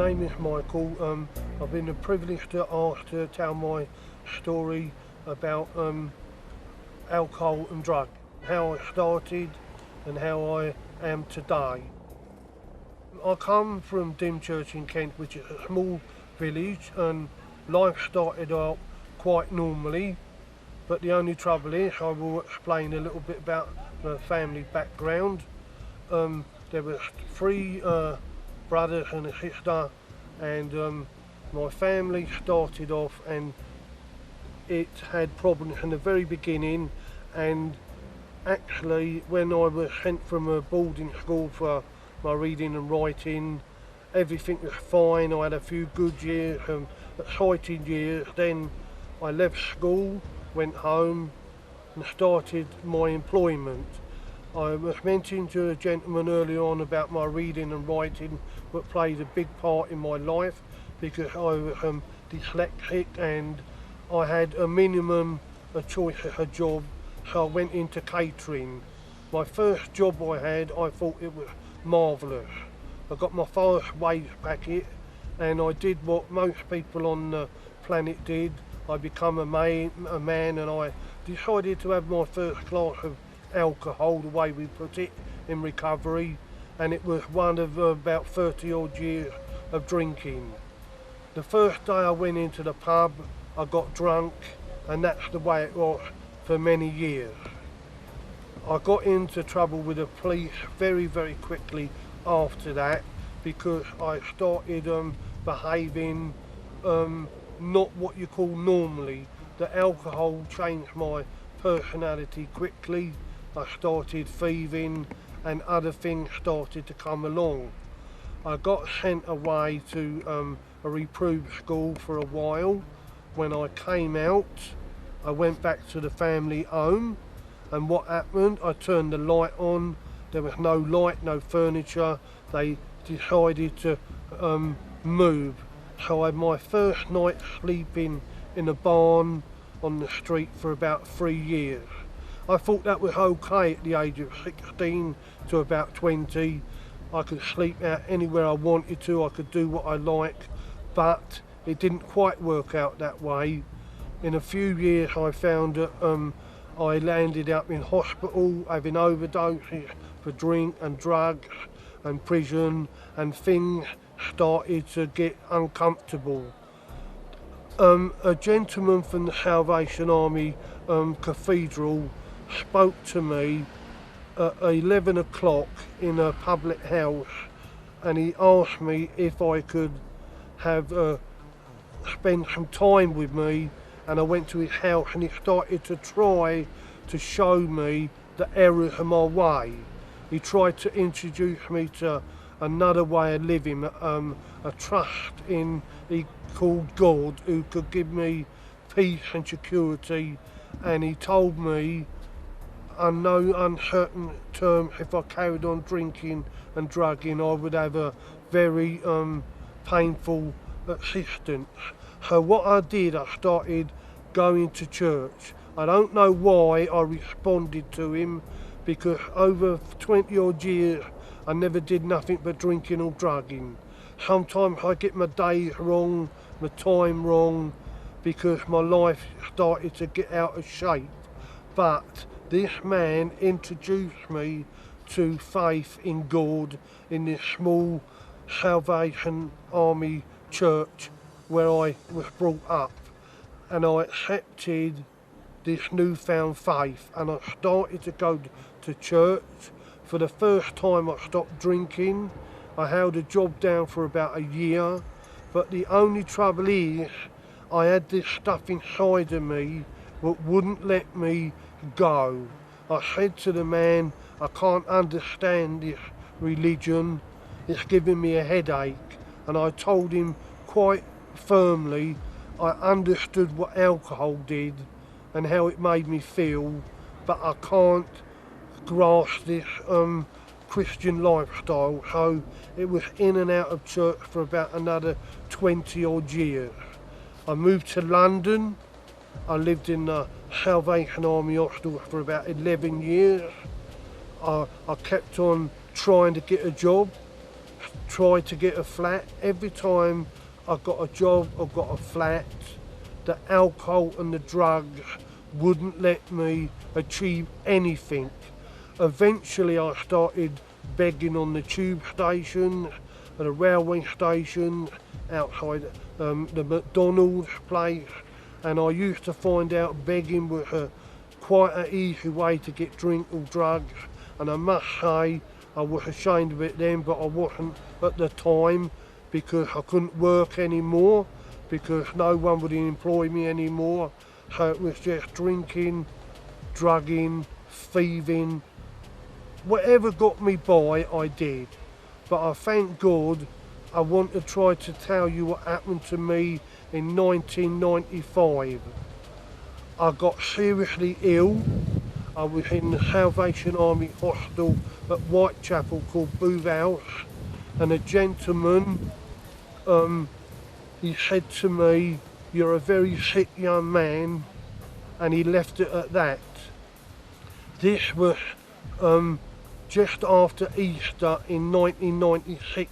name is Michael. I've been privileged to ask to tell my story about alcohol and drug, how I started and how I am today. I come from Dymchurch in Kent, which is a small village, and life started out quite normally, but the only trouble is I will explain a little bit about the family background. There were three brothers and a sister, and my family started off and it had problems in the very beginning, and actually when I was sent from a boarding school for my reading and writing, everything was fine. I had a few good years, exciting years. Then I left school, went home and started my employment. I was mentioning to a gentleman earlier on about my reading and writing, what played a big part in my life because I was dyslexic and I had a choice of a job, so I went into catering. My first job I had, I thought it was marvellous. I got my first wage packet and I did what most people on the planet did. I became a man and I decided to have my first glass of alcohol, the way we put it, in recovery, and it was one of about 30 odd years of drinking. The first day I went into the pub, I got drunk, and that's the way it was for many years. I got into trouble with the police very quickly after that because I started behaving not what you call normally. The alcohol changed my personality quickly. I started thieving and other things started to come along. I got sent away to a reproved school for a while. When I came out, I went back to the family home, and what happened, I turned the light on. There was no light, no furniture. They decided to move. So I had my first night sleeping in a barn on the street for about 3 years. I thought that was okay at the age of 16 to about 20. I could sleep out anywhere I wanted to, I could do what I like, but it didn't quite work out that way. In a few years I found that I landed up in hospital having overdoses for drink and drugs and prison, and things started to get uncomfortable. A gentleman from the Salvation Army Cathedral spoke to me at 11 o'clock in a public house, and he asked me if I could have spend some time with me, and I went to his house and he started to try to show me the errors of my way. He tried to introduce me to another way of living, a trust in he called God, who could give me peace and security, and he told me on no uncertain terms if I carried on drinking and drugging I would have a very painful existence. So what I did, I started going to church. I don't know why I responded to him, because over 20 odd years I never did nothing but drinking or drugging. Sometimes I get my days wrong, my time wrong, because my life started to get out of shape. But this man introduced me to faith in God in this small Salvation Army church where I was brought up, and I accepted this newfound faith and I started to go to church. For the first time I stopped drinking. I held a job down for about a year, but the only trouble is I had this stuff inside of me that wouldn't let me go. I said to the man, I can't understand this religion, it's giving me a headache, and I told him quite firmly I understood what alcohol did and how it made me feel, but I can't grasp this Christian lifestyle. So it was in and out of church for about another 20 odd years. I moved to London. I lived in the Salvation Army Hospital for about 11 years. I kept on trying to get a job. tried to get a flat. Every time I got a job or got a flat, the alcohol and the drugs wouldn't let me achieve anything. Eventually I started begging on the tube station, at the railway station, outside the McDonald's place, and I used to find out begging was quite an easy way to get drink or drugs, and I must say I was ashamed of it then, but I wasn't at the time because I couldn't work anymore, because no one would employ me anymore. So it was just drinking, drugging, thieving, whatever got me by I did. But I thank God. I want to try to tell you what happened to me in 1995. I got seriously ill. I was in the Salvation Army hospital at Whitechapel called Booth House, and a gentleman, he said to me, "You're a very sick young man," and he left it at that. This was just after Easter in 1996.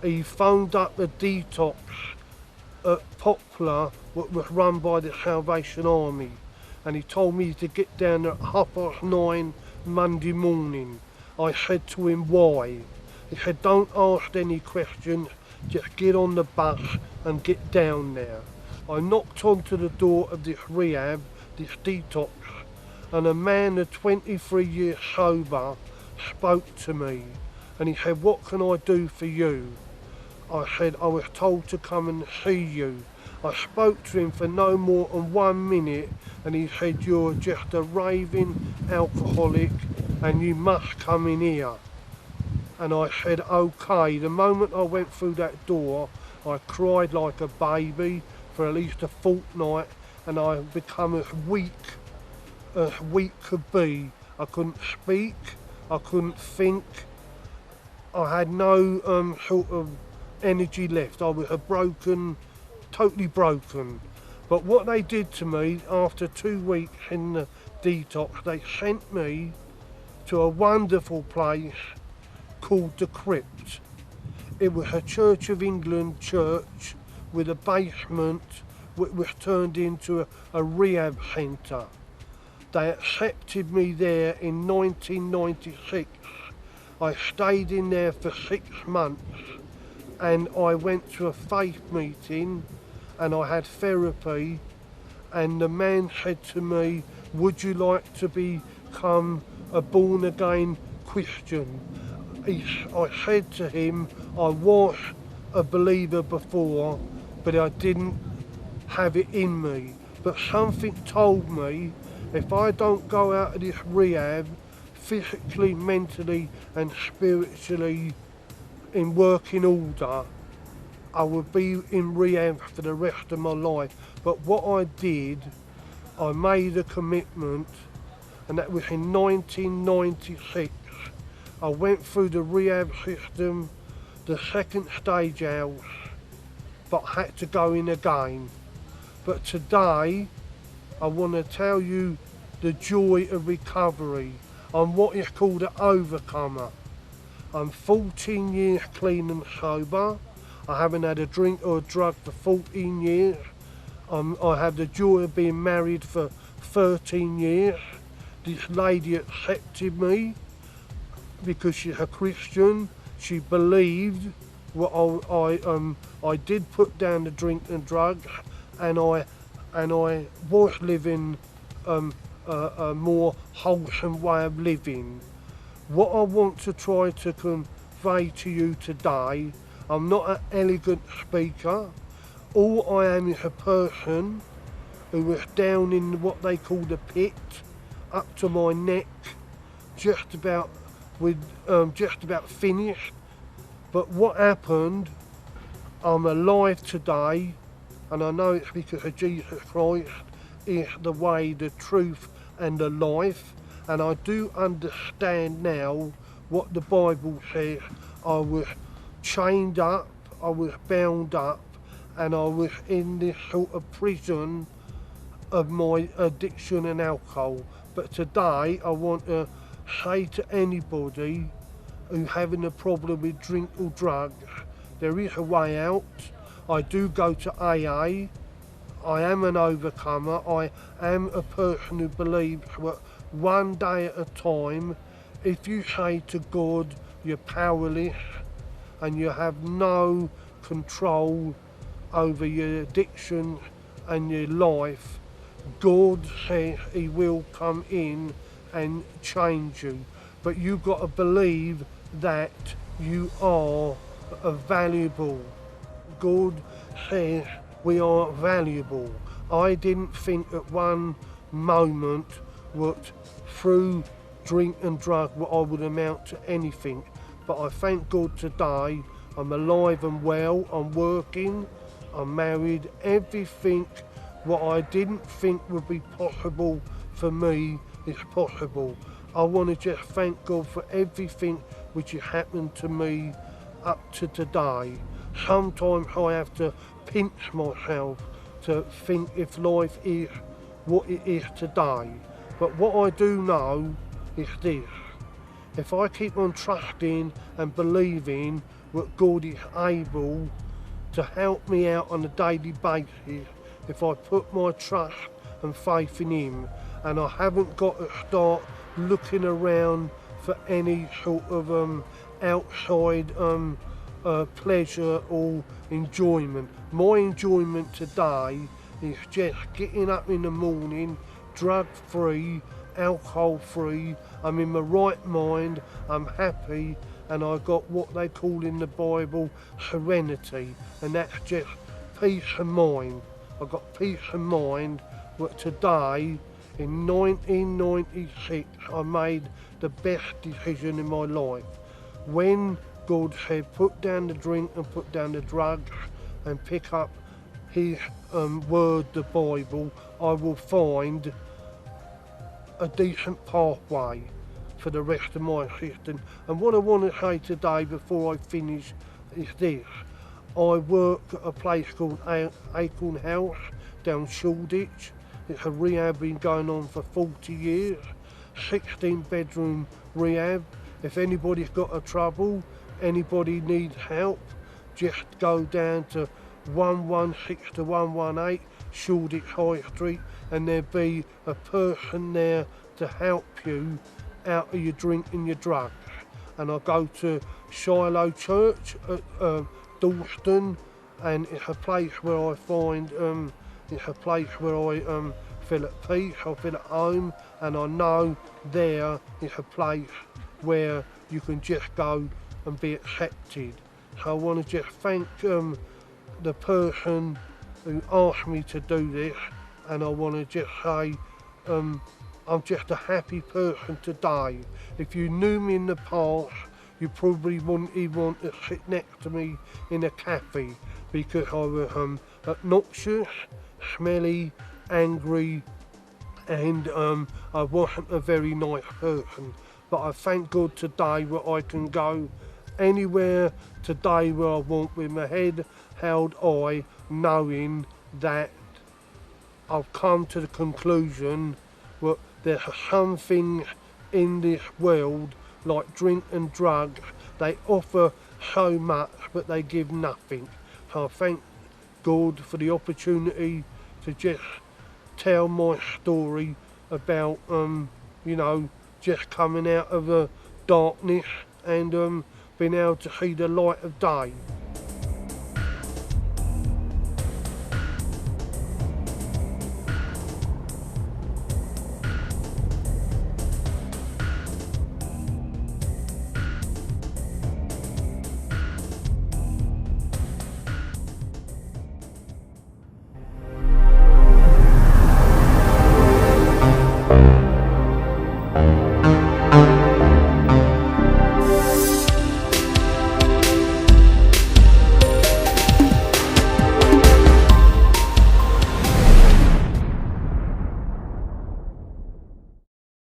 He phoned up a detox at Poplar, which was run by the Salvation Army, and he told me to get down at 9:30 Monday morning. I said to him, why? He said, don't ask any questions, just get on the bus and get down there. I knocked onto the door of this rehab, this detox, and a man of 23 years sober spoke to me, and he said, what can I do for you? I said, I was told to come and see you. I spoke to him for no more than 1 minute, and he said, you're just a raving alcoholic and you must come in here. And I said, okay. The moment I went through that door, I cried like a baby for at least a fortnight, and I become as weak could be. I couldn't speak, I couldn't think, I had no sort of energy left. I was totally broken. But what they did to me after 2 weeks in the detox, they sent me to a wonderful place called the Crypt. It was a Church of England church with a basement which was turned into a rehab centre. They accepted me there in 1996. I stayed in there for 6 months, and I went to a faith meeting and I had therapy, and the man said to me, would you like to become a born again Christian? I said to him, I was a believer before, but I didn't have it in me. But something told me, if I don't go out of this rehab, physically, mentally and spiritually in working order, I would be in rehab for the rest of my life. But what I did, I made a commitment, and that was in 1996. I went through the rehab system, the second stage house, but had to go in again. But today, I want to tell you the joy of recovery. I'm what is called an overcomer. I'm 14 years clean and sober. I haven't had a drink or a drug for 14 years. I have the joy of being married for 13 years. This lady accepted me because she's a Christian. She believed what I did put down the drink and drugs, and I was living a more wholesome way of living. What I want to try to convey to you today, I'm not an elegant speaker. All I am is a person who was down in what they call the pit, up to my neck, just about finished. But what happened, I'm alive today, and I know it's because of Jesus Christ is the way, the truth and the life. And I do understand now what the Bible says. I was chained up, I was bound up, and I was in this sort of prison of my addiction and alcohol. But today I want to say to anybody who having a problem with drink or drugs, there is a way out. I do go to AA. I am an overcomer. I am a person who believes that one day at a time, if you say to God you're powerless and you have no control over your addiction and your life, God says He will come in and change you. But you've got to believe that you are valuable. God says we are valuable. I didn't think at one moment that through drink and drug I would amount to anything. But I thank God today I'm alive and well, I'm working, I'm married, everything what I didn't think would be possible for me is possible. I want to just thank God for everything which has happened to me up to today. Sometimes I have to pinch myself to think if life is what it is today. But what I do know is this: if I keep on trusting and believing that God is able to help me out on a daily basis, if I put my trust and faith in Him, and I haven't got to start looking around for any sort of outside pleasure or enjoyment. My enjoyment today is just getting up in the morning, drug free, alcohol free, I'm in my right mind, I'm happy, and I got what they call in the Bible serenity, and that's just peace of mind. I got peace of mind that today, in 1996, I made the best decision in my life. When God said, put down the drink and put down the drugs and pick up His word, the Bible, I will find a decent pathway for the rest of my existence. And what I want to say today before I finish is this: I work at a place called Acorn House down Shoreditch. It's a rehab been going on for 40 years, 16 bedroom rehab. If anybody's got a trouble, anybody needs help, just go down to 116 to 118 Shoreditch High Street, and there'll be a person there to help you out of your drink and your drugs. And I go to Shiloh Church at Dalston, and it's a place where I find, it's a place where I feel at peace, I feel at home, and I know there is a place where you can just go and be accepted. So I want to just thank the person who asked me to do this, and I want to just say I'm just a happy person today. If you knew me in the past, you probably wouldn't even want to sit next to me in a cafe, because I was obnoxious, smelly, angry, and I wasn't a very nice person. But I thank God today that I can go anywhere today where I want with my head held high, knowing that I've come to the conclusion that there's some things in this world, like drink and drugs, they offer so much but they give nothing. So I thank God for the opportunity to just tell my story about just coming out of the darkness and being able to see the light of day.